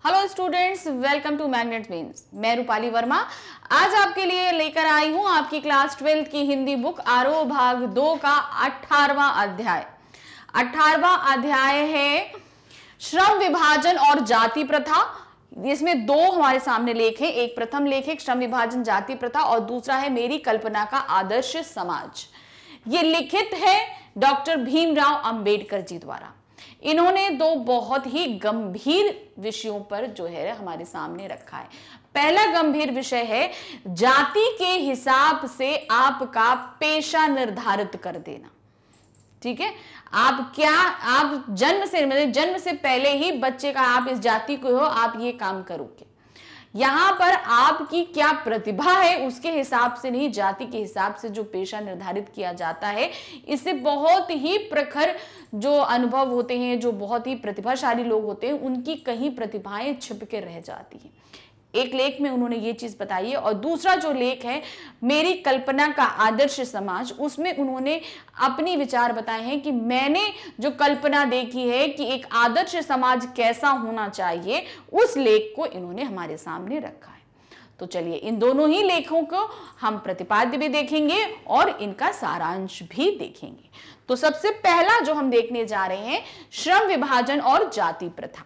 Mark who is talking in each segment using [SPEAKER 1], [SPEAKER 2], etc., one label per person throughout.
[SPEAKER 1] Hello students, welcome to magnet mains. मैं रूपाली वर्मा आज आपके लिए लेकर आई हूं आपकी क्लास 12 की हिंदी बुक आरोह भाग 2 का 18वां अध्याय। 18वां अध्याय है श्रम विभाजन और जाति प्रथा। इसमें दो हमारे सामने लेख हैं, एक प्रथम लेख है श्रम विभाजन जाति प्रथा और दूसरा है मेरी कल्पना का आदर्श समाज। ये लिखित है डॉक्टर भीमराव अंबेडकर जी द्वारा। इन्होंने दो बहुत ही गंभीर विषयों पर जो है हमारे सामने रखा है। पहला गंभीर विषय है जाति के हिसाब से आपका पेशा निर्धारित कर देना। ठीक है, आप जन्म से पहले ही बच्चे का आप इस जाति को हो, आप ये काम करोगे। यहां पर आपकी क्या प्रतिभा है उसके हिसाब से नहीं, जाति के हिसाब से जो पेशा निर्धारित किया जाता है, इससे बहुत ही प्रखर जो अनुभव होते हैं, जो बहुत ही प्रतिभाशाली लोग होते हैं, उनकी कहीं प्रतिभाएं छिप के रह जाती हैं। एक लेख में उन्होंने ये चीज बताई है और दूसरा जो लेख है मेरी कल्पना का आदर्श समाज, उसमें उन्होंने अपनी विचार बताए हैं कि मैंने जो कल्पना देखी है कि एक आदर्श समाज कैसा होना चाहिए, उस लेख को इन्होंने हमारे सामने रखा है। तो चलिए इन दोनों ही लेखों को हम प्रतिपाद्य भी देखेंगे और इनका सारांश भी देखेंगे। तो सबसे पहला जो हम देखने जा रहे हैं श्रम विभाजन और जाति प्रथा।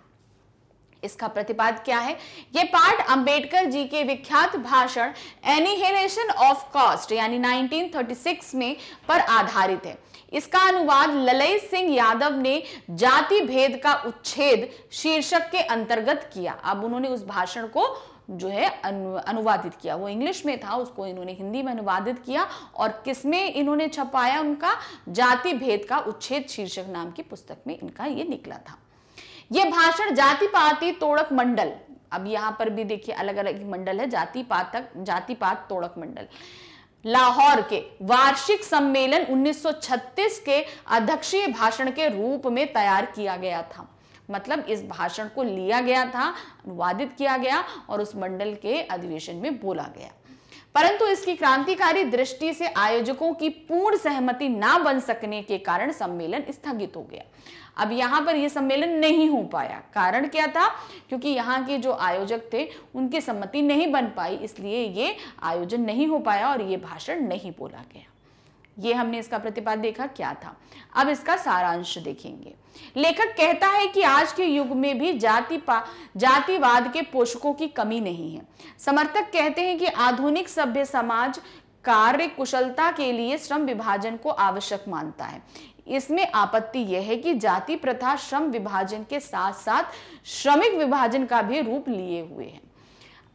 [SPEAKER 1] इसका प्रतिपाद क्या है? यह पाठ अंबेडकर जी के विख्यात भाषण एनिहिलेशन ऑफ कास्ट यानी 1936 में पर आधारित है। इसका अनुवाद ललित सिंह यादव ने जाति भेद का उच्छेद शीर्षक के अंतर्गत किया। अब उन्होंने उस भाषण को जो है अनुवादित किया, वो इंग्लिश में था, उसको इन्होंने हिंदी में अनुवादित किया और किसमें इन्होंने छपाया? उनका जाति भेद का उच्छेद शीर्षक नाम की पुस्तक में इनका ये निकला था। यह भाषण जाति पाति तोड़क मंडल, अब यहां पर भी देखिए अलग अलग मंडल है, जाति पात तोड़क मंडल, लाहौर के वार्षिक सम्मेलन 1936 के अध्यक्षीय भाषण के रूप में तैयार किया गया था। मतलब इस भाषण को लिया गया था, अनुवादित किया गया और उस मंडल के अधिवेशन में बोला गया। परंतु इसकी क्रांतिकारी दृष्टि से आयोजकों की पूर्ण सहमति ना बन सकने के कारण सम्मेलन स्थगित हो गया। अब यहां पर यह सम्मेलन नहीं हो पाया, कारण क्या था? क्योंकि यहां के जो आयोजक थे उनकी सम्मति नहीं बन पाई, इसलिए ये आयोजन नहीं हो पाया और ये भाषण नहीं बोला गया। ये हमने इसका प्रतिपाद देखा क्या था। अब इसका सारांश देखेंगे। लेखक कहता है कि आज के युग में भी जातिवाद के पोषकों की कमी नहीं है। समर्थक कहते हैं कि आधुनिक सभ्य समाज कार्य कुशलता के लिए श्रम विभाजन को आवश्यक मानता है। इसमें आपत्ति यह है कि जाति प्रथा श्रम विभाजन के साथ साथ श्रमिक विभाजन का भी रूप लिए हुए है।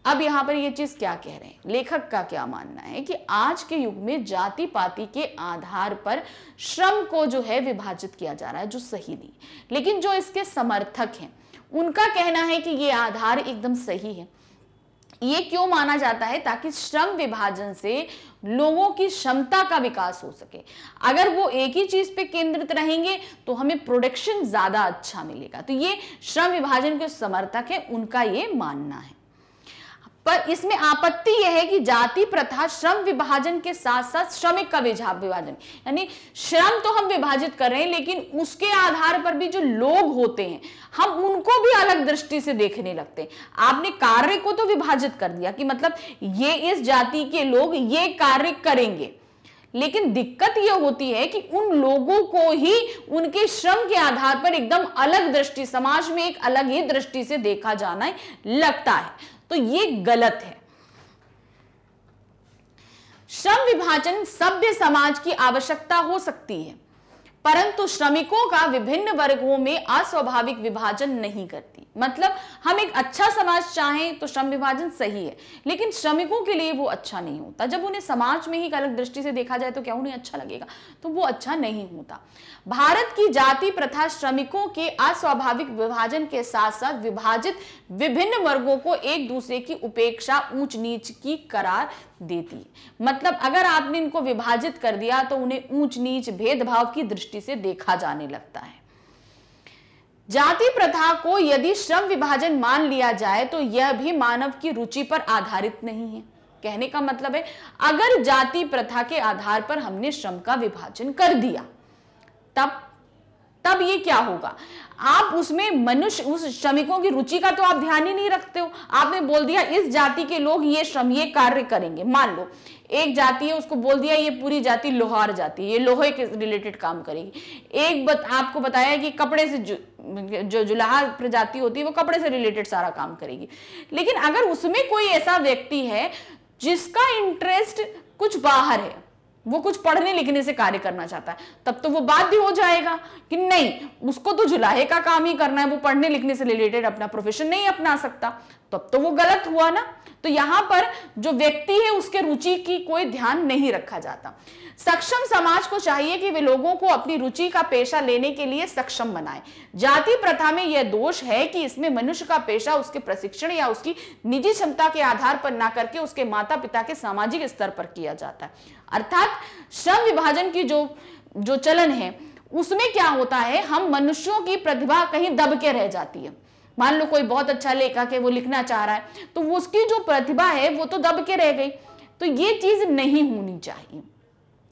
[SPEAKER 1] अब यहां पर यह चीज क्या कह रहे हैं, लेखक का क्या मानना है कि आज के युग में जाति पाति के आधार पर श्रम को जो है विभाजित किया जा रहा है, जो सही नहीं। लेकिन जो इसके समर्थक हैं उनका कहना है कि यह आधार एकदम सही है। ये क्यों माना जाता है? ताकि श्रम विभाजन से लोगों की क्षमता का विकास हो सके। अगर वो एक ही चीज पे केंद्रित रहेंगे तो हमें प्रोडक्शन ज्यादा अच्छा मिलेगा। तो ये श्रम विभाजन के समर्थक है, उनका ये मानना है। पर इसमें आपत्ति यह है कि जाति प्रथा श्रम विभाजन के साथ साथ श्रमिक का विभाजन, यानी श्रम तो हम विभाजित कर रहे हैं लेकिन उसके आधार पर भी जो लोग होते हैं हम उनको भी अलग दृष्टि से देखने लगते हैं। आपने कार्य को तो विभाजित कर दिया कि मतलब ये इस जाति के लोग ये कार्य करेंगे, लेकिन दिक्कत यह होती है कि उन लोगों को ही उनके श्रम के आधार पर एकदम अलग दृष्टि, समाज में एक अलग ही दृष्टि से देखा जाना लगता है। तो ये गलत है। श्रम विभाजन सभ्य समाज की आवश्यकता हो सकती है, परंतु श्रमिकों का विभिन्न वर्गों में अस्वाभाविक विभाजन नहीं करती। मतलब हम एक अच्छा समाज चाहें तो श्रम विभाजन सही है, लेकिन श्रमिकों के लिए वो अच्छा नहीं होता। जब उन्हें समाज में ही एक अलग दृष्टि से देखा जाए तो क्या उन्हें अच्छा लगेगा? तो वो अच्छा नहीं होता। भारत की जाति प्रथा श्रमिकों के अस्वाभाविक विभाजन के साथ साथ विभाजित विभिन्न वर्गों को एक दूसरे की उपेक्षा, ऊंच नीच की करार देती है। मतलब अगर आपने इनको विभाजित कर दिया तो उन्हें ऊंच नीच, भेदभाव की दृष्टि से देखा जाने लगता है। जाति प्रथा को यदि श्रम विभाजन मान लिया जाए तो यह भी मानव की रुचि पर आधारित नहीं है। कहने का मतलब है अगर जाति प्रथा के आधार पर हमने श्रम का विभाजन कर दिया तब ये क्या होगा, आप उसमें मनुष्य उस श्रमिकों की रुचि का तो आप ध्यान ही नहीं रखते हो। आपने बोल दिया इस जाति के लोग ये श्रम ये कार्य करेंगे। मान लो एक जाति है, उसको बोल दिया ये पूरी जाति लोहार जाति, ये लोहे के रिलेटेड काम करेगी। आपको बताया कि कपड़े से जो जुलाहा प्रजाति होती है वो कपड़े से रिलेटेड सारा काम करेगी। लेकिन अगर उसमें कोई ऐसा व्यक्ति है जिसका इंटरेस्ट कुछ बाहर है, वो कुछ पढ़ने लिखने से कार्य करना चाहता है, तब तो वो बाध्य हो जाएगा कि नहीं, उसको तो जुलाहे का काम ही करना है, वो पढ़ने लिखने से रिलेटेड अपना प्रोफेशन नहीं अपना सकता, तब तो वो गलत हुआ ना। तो यहां पर जो व्यक्ति है उसके रुचि की कोई ध्यान नहीं रखा जाता। सक्षम समाज को चाहिए कि वे लोगों को अपनी रुचि का पेशा लेने के लिए सक्षम बनाए। जाति प्रथा में यह दोष है कि इसमें मनुष्य का पेशा उसके प्रशिक्षण या उसकी निजी क्षमता के आधार पर ना करके उसके माता पिता के सामाजिक स्तर पर किया जाता है। अर्थात श्रम विभाजन की जो चलन है उसमें क्या होता है, हम मनुष्यों की प्रतिभा कहीं दब के रह जाती है। मान लो कोई बहुत अच्छा लेखक है, वो लिखना चाह रहा है, तो उसकी जो प्रतिभा है वो तो दब के रह गई। तो ये चीज नहीं होनी चाहिए।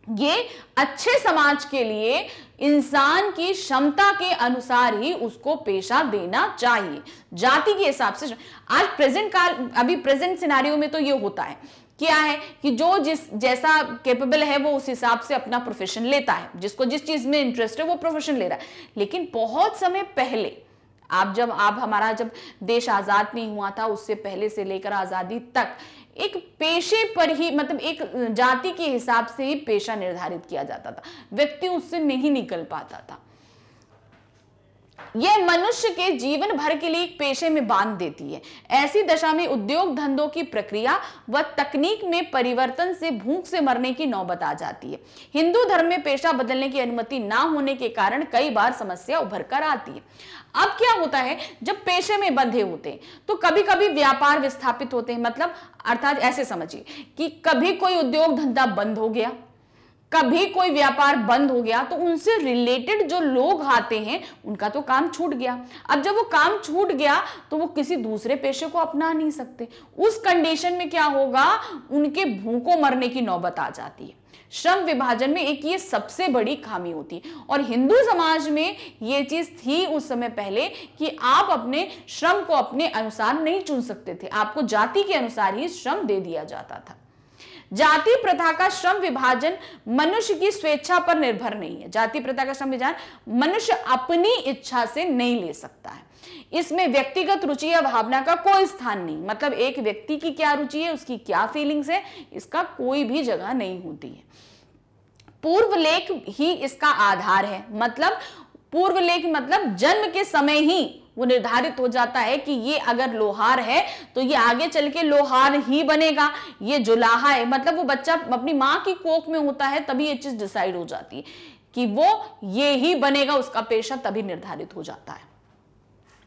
[SPEAKER 1] ये अच्छे समाज के लिए इंसान की क्षमता के अनुसार ही उसको पेशा देना चाहिए, जाति के हिसाब से। आज प्रेजेंट काल, अभी प्रेजेंट सिनारियो में तो ये होता है, क्या है कि जो जैसा कैपेबल है वो उस हिसाब से अपना प्रोफेशन लेता है, जिसको जिस चीज में इंटरेस्ट है वो प्रोफेशन ले रहा है। लेकिन बहुत समय पहले हमारा जब देश आजाद नहीं हुआ था, उससे पहले से लेकर आजादी तक एक पेशे पर ही, मतलब एक जाति के हिसाब से ही पेशा निर्धारित किया जाता था, व्यक्ति उससे नहीं निकल पाता था। यह मनुष्य के जीवन भर के लिए एक पेशे में बांध देती है। ऐसी दशा में उद्योग धंधों की प्रक्रिया व तकनीक में परिवर्तन से भूख से मरने की नौबत आ जाती है। हिंदू धर्म में पेशा बदलने की अनुमति ना होने के कारण कई बार समस्या उभर कर आती है। अब क्या होता है, जब पेशे में बंधे होते हैं तो कभी कभी व्यापार विस्थापित होते हैं, मतलब अर्थात ऐसे समझिए कि कभी कोई उद्योग धंधा बंद हो गया, कभी कोई व्यापार बंद हो गया, तो उनसे रिलेटेड जो लोग आते हैं उनका तो काम छूट गया। अब जब वो काम छूट गया तो वो किसी दूसरे पेशे को अपना नहीं सकते। उस कंडीशन में क्या होगा, उनके भूखों मरने की नौबत आ जाती है। श्रम विभाजन में एक ये सबसे बड़ी खामी होती है। और हिंदू समाज में ये चीज थी उस समय पहले कि आप अपने श्रम को अपने अनुसार नहीं चुन सकते थे, आपको जाति के अनुसार ही श्रम दे दिया जाता था। जाति प्रथा का श्रम विभाजन मनुष्य की स्वेच्छा पर निर्भर नहीं है। जाति प्रथा का श्रम विभाजन मनुष्य अपनी इच्छा से नहीं ले सकता है। इसमें व्यक्तिगत रुचि या भावना का कोई स्थान नहीं, मतलब एक व्यक्ति की क्या रुचि है, उसकी क्या फीलिंग्स है, इसका कोई भी जगह नहीं होती है। पूर्व लेख ही इसका आधार है, मतलब पूर्व लेख मतलब जन्म के समय ही वो निर्धारित हो जाता है कि ये अगर लोहार है तो ये आगे चल के लोहार ही बनेगा, ये जुलाहा है, मतलब वो बच्चा अपनी माँ की कोख में होता है तभी ये चीज डिसाइड हो जाती है कि वो ये ही बनेगा, उसका पेशा तभी निर्धारित हो जाता है।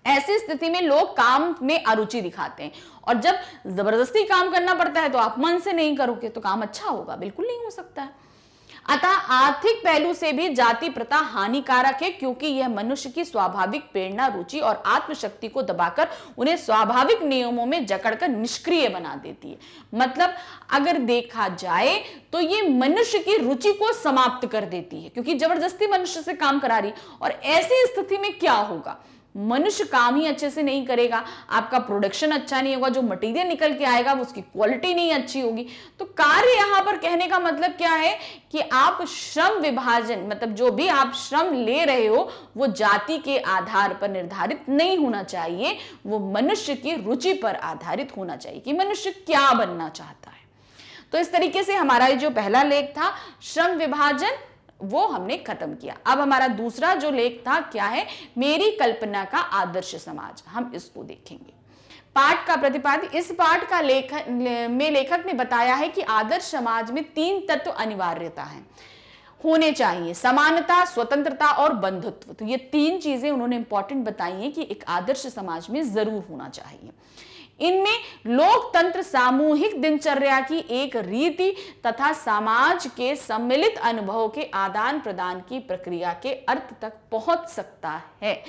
[SPEAKER 1] ऐसी स्थिति में लोग काम में अरुचि दिखाते हैं, और जब जबरदस्ती काम करना पड़ता है तो आप मन से नहीं करोगे तो काम अच्छा होगा, बिल्कुल नहीं हो सकता है। अतः आर्थिक पहलू से भी जाति प्रथा हानिकारक है, क्योंकि यह मनुष्य की स्वाभाविक प्रेरणा, रुचि और आत्मशक्ति को दबाकर उन्हें स्वाभाविक नियमों में जकड़कर निष्क्रिय बना देती है। मतलब अगर देखा जाए तो ये मनुष्य की रुचि को समाप्त कर देती है, क्योंकि जबरदस्ती मनुष्य से काम करा रही। और ऐसी स्थिति में क्या होगा, मनुष्य काम ही अच्छे से नहीं करेगा, आपका प्रोडक्शन अच्छा नहीं होगा, जो मटेरियल निकल के आएगा वो उसकी क्वालिटी नहीं अच्छी होगी। तो कार्य यहां पर कहने का मतलब क्या है कि आप श्रम विभाजन, मतलब जो भी आप श्रम ले रहे हो वो जाति के आधार पर निर्धारित नहीं होना चाहिए, वो मनुष्य की रुचि पर आधारित होना चाहिए कि मनुष्य क्या बनना चाहता है। तो इस तरीके से हमारा जो पहला लेख था श्रम विभाजन, वो हमने खत्म किया। अब हमारा दूसरा जो लेख था क्या है, मेरी कल्पना का आदर्श समाज, हम इसको देखेंगे। पाठ का प्रतिपाद्य, इस पाठ का लेखक ने बताया है कि आदर्श समाज में 3 तत्व अनिवार्यता है, होने चाहिए, समानता, स्वतंत्रता और बंधुत्व। तो ये 3 चीजें उन्होंने इंपॉर्टेंट बताई हैं कि एक आदर्श समाज में जरूर होना चाहिए। इनमें लोकतंत्र सामूहिक दिनचर्या की एक रीति तथा समाज के सम्मिलित अनुभव के आदान प्रदान की प्रक्रिया के अर्थ तक पहुंच सकता है।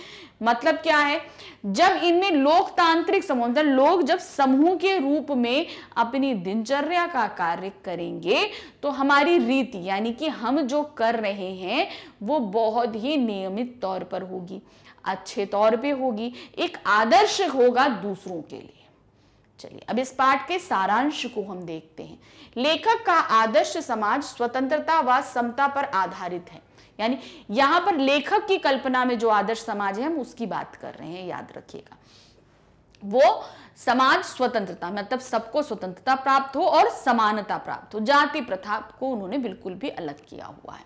[SPEAKER 1] मतलब क्या है, जब इनमें लोकतांत्रिक समूह, मतलब लोग जब समूह के रूप में अपनी दिनचर्या का कार्य करेंगे तो हमारी रीति यानी कि हम जो कर रहे हैं वो बहुत ही नियमित तौर पर होगी, अच्छे तौर पे होगी, एक आदर्श होगा दूसरों के लिए। चलिए अब इस पाठ के सारांश को हम देखते हैं। लेखक का आदर्श समाज स्वतंत्रता व समता पर आधारित है। यानी यहां पर लेखक की कल्पना में जो आदर्श समाज है हम उसकी बात कर रहे हैं, याद रखिएगा। वो समाज स्वतंत्रता मतलब सबको स्वतंत्रता प्राप्त हो और समानता प्राप्त हो, जाति प्रथा को उन्होंने बिल्कुल भी अलग किया हुआ है।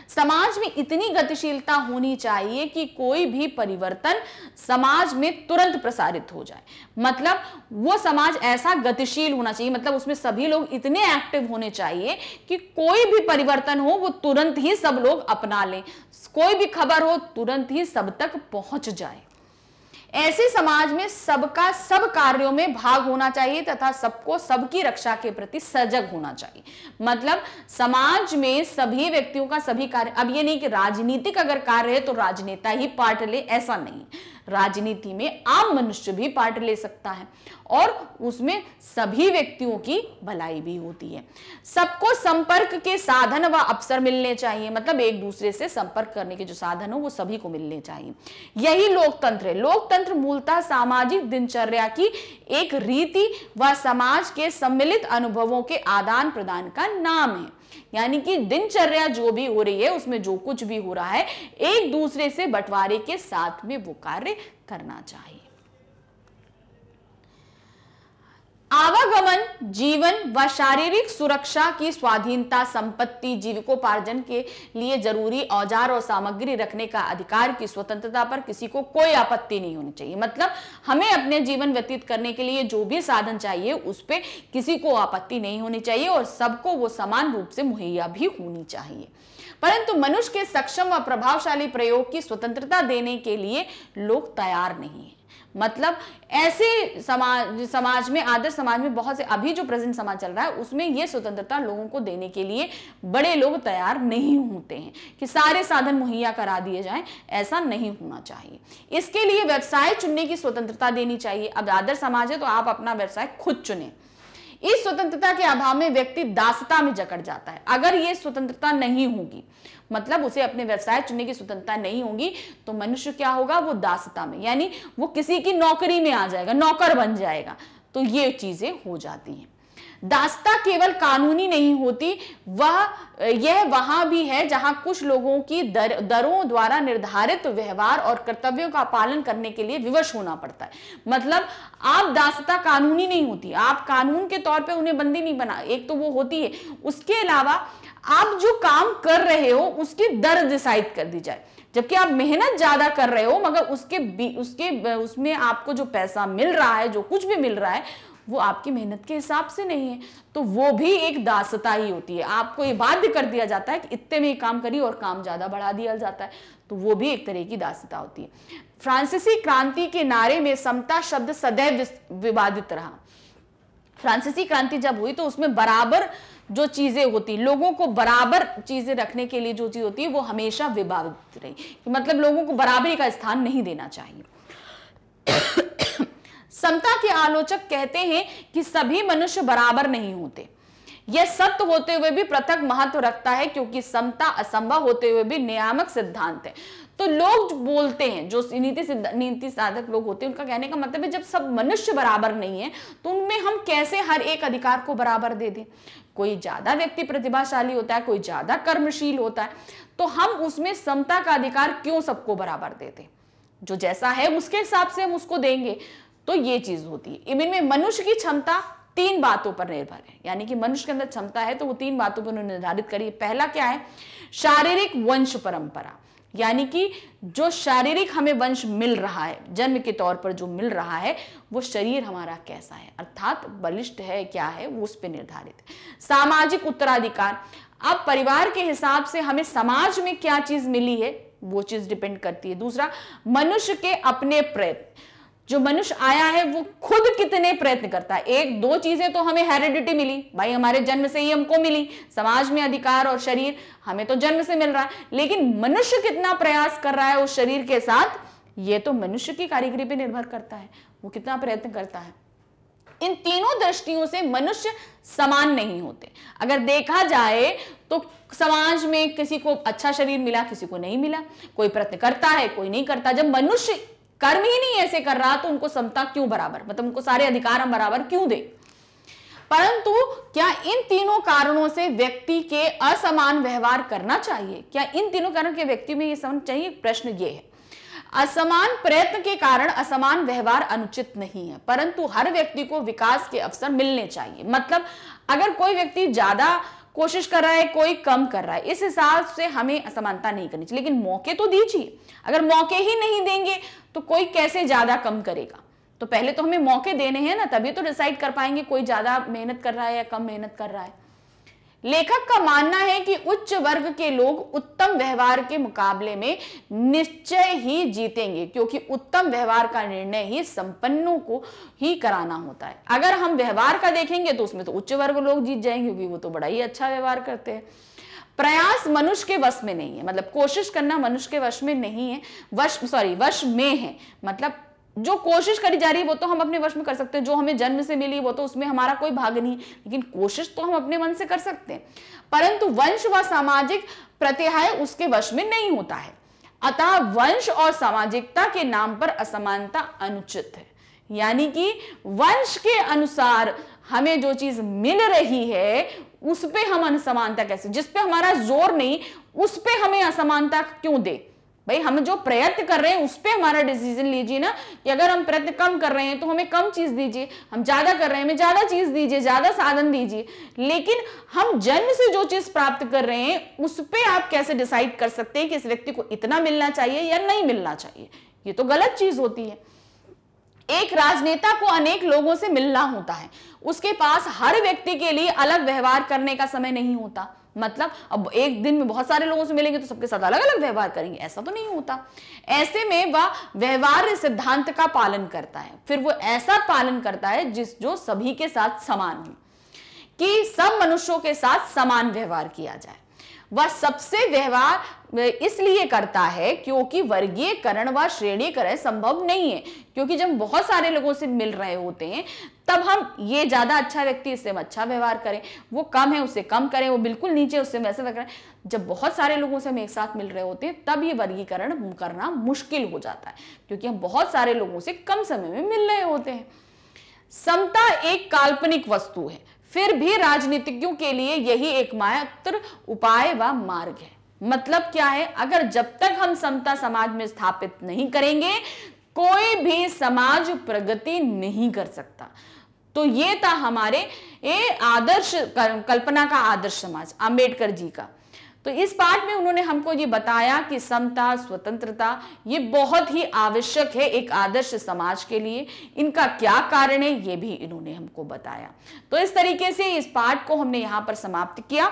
[SPEAKER 1] समाज में इतनी गतिशीलता होनी चाहिए कि कोई भी परिवर्तन समाज में तुरंत प्रसारित हो जाए। मतलब वो समाज ऐसा गतिशील होना चाहिए, मतलब उसमें सभी लोग इतने एक्टिव होने चाहिए कि कोई भी परिवर्तन हो वो तुरंत ही सब लोग अपना लें, कोई भी खबर हो तुरंत ही सब तक पहुंच जाए। ऐसे समाज में सबका सब कार्यों में भाग होना चाहिए तथा सबको सबकी रक्षा के प्रति सजग होना चाहिए। मतलब समाज में सभी व्यक्तियों का सभी कार्य, अब ये नहीं कि राजनीतिक अगर कार्य है तो राजनेता ही पार्ट ले, ऐसा नहीं। राजनीति में आम मनुष्य भी पार्ट ले सकता है और उसमें सभी व्यक्तियों की भलाई भी होती है। सबको संपर्क के साधन व अवसर मिलने चाहिए, मतलब एक दूसरे से संपर्क करने के जो साधन हो वो सभी को मिलने चाहिए। यही लोकतंत्र है। लोकतंत्र मूलतः सामाजिक दिनचर्या की एक रीति व समाज के सम्मिलित अनुभवों के आदान प्रदान का नाम है। यानी कि दिनचर्या जो भी हो रही है उसमें जो कुछ भी हो रहा है एक दूसरे से बंटवारे के साथ में वो कार्य करना चाहिए। आवागमन, जीवन व शारीरिक सुरक्षा की स्वाधीनता, संपत्ति, जीविकोपार्जन के लिए जरूरी औजार और सामग्री रखने का अधिकार की स्वतंत्रता पर किसी को कोई आपत्ति नहीं होनी चाहिए। मतलब हमें अपने जीवन व्यतीत करने के लिए जो भी साधन चाहिए उस पर किसी को आपत्ति नहीं होनी चाहिए और सबको वो समान रूप से मुहैया भी होनी चाहिए। परंतु मनुष्य के सक्षम व प्रभावशाली प्रयोग की स्वतंत्रता देने के लिए लोग तैयार नहीं है। मतलब ऐसे समाज में, आदर्श समाज में बहुत से, अभी जो प्रेजेंट समाज चल रहा है उसमें ये स्वतंत्रता लोगों को देने के लिए बड़े लोग तैयार नहीं होते हैं कि सारे साधन मुहैया करा दिए जाएं, ऐसा नहीं होना चाहिए। इसके लिए व्यवसाय चुनने की स्वतंत्रता देनी चाहिए। अब आदर्श समाज है तो आप अपना व्यवसाय खुद चुनें। इस स्वतंत्रता के अभाव में व्यक्ति दासता में जकड़ जाता है। अगर ये स्वतंत्रता नहीं होगी, मतलब उसे अपने व्यवसाय चुनने की स्वतंत्रता नहीं होगी, तो मनुष्य क्या होगा, वो दासता में, यानी वो किसी की नौकरी में आ जाएगा, नौकर बन जाएगा। तो ये चीजें हो जाती हैं। दासता केवल कानूनी नहीं होती, यह वहां भी है जहां कुछ लोगों की दरों द्वारा निर्धारित व्यवहार और कर्तव्यों का पालन करने के लिए विवश होना पड़ता है। मतलब आप दासता कानूनी नहीं होती, आप कानून के तौर पे उन्हें बंदी नहीं बना, एक तो वो होती है, उसके अलावा आप जो काम कर रहे हो उसकी दर डिसाइड कर दी जाए। जबकि आप मेहनत ज्यादा कर रहे हो मगर उसमें आपको जो पैसा मिल रहा है, जो कुछ भी मिल रहा है, वो आपकी मेहनत के हिसाब से नहीं है, तो वो भी एक दासता ही होती है। आपको ये बाध्य कर दिया जाता है कि इतने में काम करिए और काम ज्यादा बढ़ा दिया जाता है, तो वो भी एक तरह की दासता होती है। फ्रांसीसी क्रांति के नारे में समता शब्द सदैव विवादित रहा। फ्रांसीसी क्रांति जब हुई तो उसमें बराबर जो चीजें होती, लोगों को बराबर चीजें रखने के लिए जो चीज होती है वो हमेशा विवादित रही, मतलब लोगों को बराबरी का स्थान नहीं देना चाहिए। समता के आलोचक कहते हैं कि सभी मनुष्य बराबर नहीं होते। यह सत्य होते हुए भी पृथक महत्व रखता है, क्योंकि समता असंभव होते हुए भी नियामक सिद्धांत है। तो लोग जो बोलते हैं, जो नीति साधक लोग होते हैं, उनका कहने का मतलब है जब सब मनुष्य बराबर नहीं है तो उनमें हम कैसे हर एक अधिकार को बराबर दे दें। कोई ज्यादा व्यक्ति प्रतिभाशाली होता है, कोई ज्यादा कर्मशील होता है, तो हम उसमें समता का अधिकार क्यों सबको बराबर दे दें? जो जैसा है उसके हिसाब से हम उसको देंगे। तो ये चीज होती है। इनमें मनुष्य की क्षमता 3 बातों पर निर्भर है, यानी कि मनुष्य के अंदर क्षमता है तो वो 3 बातों पर निर्धारित करिए। पहला क्या है? शारीरिक वंश परंपरा, यानी कि जो शारीरिक हमें वंश मिल रहा है, जन्म के तौर पर जो मिल रहा है, वो शरीर हमारा कैसा है, अर्थात बलिष्ठ है क्या है, वो उस पर निर्धारित है। सामाजिक उत्तराधिकार, अब परिवार के हिसाब से हमें समाज में क्या चीज मिली है वो चीज डिपेंड करती है। दूसरा, मनुष्य के अपने प्रयत्न, जो मनुष्य आया है वो खुद कितने प्रयत्न करता है। एक दो चीजें तो हमें हेरिडिटी मिली, भाई हमारे जन्म से ही हमको मिली, समाज में अधिकार और शरीर हमें तो जन्म से मिल रहा है, लेकिन मनुष्य कितना प्रयास कर रहा है उस शरीर के साथ, ये तो मनुष्य की कारीगरी पे निर्भर करता है, वो कितना प्रयत्न करता है। इन तीनों दृष्टियों से मनुष्य समान नहीं होते। अगर देखा जाए तो समाज में किसी को अच्छा शरीर मिला, किसी को नहीं मिला, कोई प्रयत्न करता है, कोई नहीं करता। जब मनुष्य कर्म ही नहीं ऐसे कर रहा तो उनको समता क्यों बराबर, मतलब उनको सारे अधिकार हम बराबर क्यों दे। परंतु क्या इन तीनों कारणों से व्यक्ति के असमान व्यवहार करना चाहिए? क्या इन तीनों कारणों के व्यक्ति में ये समझ चाहिए? प्रश्न ये है। असमान प्रयत्न के कारण असमान व्यवहार अनुचित नहीं है, परंतु हर व्यक्ति को विकास के अवसर मिलने चाहिए। मतलब अगर कोई व्यक्ति ज्यादा कोशिश कर रहा है, कोई कम कर रहा है, इस हिसाब से हमें असमानता नहीं करनी चाहिए, लेकिन मौके तो दीजिए। अगर मौके ही नहीं देंगे तो कोई कैसे ज्यादा कम करेगा? तो पहले तो हमें मौके देने हैं ना, तभी तो डिसाइड कर पाएंगे कोई ज्यादा मेहनत कर रहा है या कम मेहनत कर रहा है। लेखक का मानना है कि उच्च वर्ग के लोग उत्तम व्यवहार के मुकाबले में निश्चय ही जीतेंगे, क्योंकि उत्तम व्यवहार का निर्णय ही संपन्नों को ही कराना होता है। अगर हम व्यवहार का देखेंगे तो उसमें तो उच्च वर्ग लोग जीत जाएंगे, क्योंकि वो तो बड़ा ही अच्छा व्यवहार करते हैं। प्रयास मनुष्य के वश में नहीं है, मतलब कोशिश करना मनुष्य के वश में नहीं है, वश में है। मतलब जो कोशिश करी जा रही है वो तो हम अपने वश में कर सकते हैं, जो हमें जन्म से मिली वो तो उसमें हमारा कोई भाग नहीं, लेकिन कोशिश तो हम अपने मन से कर सकते हैं। परंतु वंश व सामाजिक प्रत्यय उसके वश में नहीं होता है। अतः वंश और सामाजिकता के नाम पर असमानता अनुचित है। यानी कि वंश के अनुसार हमें जो चीज मिल रही है उस पे हम असमानता कैसे, जिस पे हमारा जोर नहीं उस पे हमें असमानता क्यों दे? भाई हम जो प्रयत्न कर रहे हैं उस पे हमारा डिसीजन लीजिए ना, कि अगर हम प्रयत्न कम कर रहे हैं तो हमें कम चीज दीजिए, हम ज्यादा कर रहे हैं हमें ज्यादा चीज दीजिए, ज्यादा साधन दीजिए। लेकिन हम जन्म से जो चीज प्राप्त कर रहे हैं उस पे आप कैसे डिसाइड कर सकते हैं कि इस व्यक्ति को इतना मिलना चाहिए या नहीं मिलना चाहिए? ये तो गलत चीज होती है। एक राजनेता को अनेक लोगों से मिलना होता है, उसके पास हर व्यक्ति के लिए अलग व्यवहार करने का समय नहीं होता। मतलब अब एक दिन में बहुत सारे लोगों से मिलेंगे तो सबके साथ अलग अलग व्यवहार करेंगे, ऐसा तो नहीं होता। ऐसे में वह व्यवहार सिद्धांत का पालन करता है, फिर वो ऐसा पालन करता है जो सभी के साथ समान हो, कि सब मनुष्यों के साथ समान व्यवहार किया जाए। वह सबसे व्यवहार इसलिए करता है क्योंकि वर्गीयकरण व श्रेणीकरण संभव नहीं है, क्योंकि जब बहुत सारे लोगों से मिल रहे होते हैं तब हम ये ज्यादा अच्छा व्यक्ति इससे अच्छा व्यवहार करें, वो कम है उससे कम करें, वो बिल्कुल नीचे उससे वैसे करें। जब बहुत सारे लोगों से हम एक साथ मिल रहे होते हैं तब ये वर्गीकरण करना मुश्किल हो जाता है, क्योंकि हम बहुत सारे लोगों से कम समय में मिल रहे होते हैं। समता एक काल्पनिक वस्तु है, फिर भी राजनीतिज्ञों के लिए यही एकमात्र उपाय व मार्ग है। मतलब क्या है? अगर जब तक हम समता समाज में स्थापित नहीं करेंगे कोई भी समाज प्रगति नहीं कर सकता। तो ये था हमारे ये आदर्श कल्पना का आदर्श समाज अंबेडकर जी का। तो इस पाठ में उन्होंने हमको ये बताया कि समता स्वतंत्रता ये बहुत ही आवश्यक है एक आदर्श समाज के लिए। इनका क्या कारण है ये भी इन्होंने हमको बताया। तो इस तरीके से इस पाठ को हमने यहाँ पर समाप्त किया,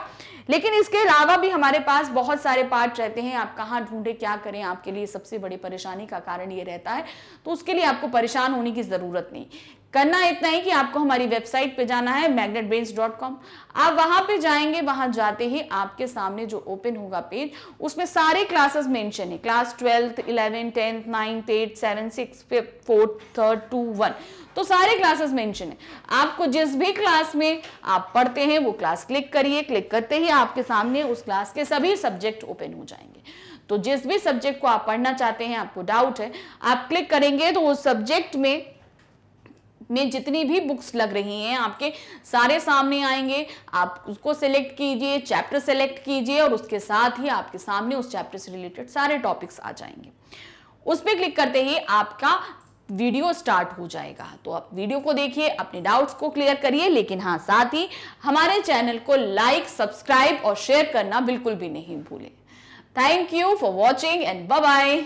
[SPEAKER 1] लेकिन इसके अलावा भी हमारे पास बहुत सारे पाठ रहते हैं। आप कहाँ ढूंढे क्या करें, आपके लिए सबसे बड़ी परेशानी का कारण ये रहता है। तो उसके लिए आपको परेशान होने की जरूरत नहीं, करना इतना ही कि आपको हमारी वेबसाइट पे जाना है magnetbrains.com। आप वहां पे जाएंगे, वहां जाते ही आपके सामने जो ओपन होगा पेज उसमें सारे क्लासेस मेंशन है, class 12th 11th 10th 9th 8th 7th 6th 5th 4th 3rd 2 1, तो सारे क्लासेस मेंशन है। आपको जिस भी क्लास में आप पढ़ते हैं वो क्लास क्लिक करिए, क्लिक करते ही आपके सामने उस क्लास के सभी सब्जेक्ट ओपन हो जाएंगे। तो जिस भी सब्जेक्ट को आप पढ़ना चाहते हैं, आपको डाउट है, आप क्लिक करेंगे तो उस सब्जेक्ट में जितनी भी बुक्स लग रही हैं आपके सारे सामने आएंगे। आप उसको सिलेक्ट कीजिए, चैप्टर सेलेक्ट कीजिए और उसके साथ ही आपके सामने उस चैप्टर से रिलेटेड सारे टॉपिक्स आ जाएंगे। उस पर क्लिक करते ही आपका वीडियो स्टार्ट हो जाएगा। तो आप वीडियो को देखिए, अपने डाउट्स को क्लियर करिए, लेकिन हाँ साथ ही हमारे चैनल को लाइक, सब्सक्राइब और शेयर करना बिल्कुल भी नहीं भूलें। Thank you for watching and bye bye.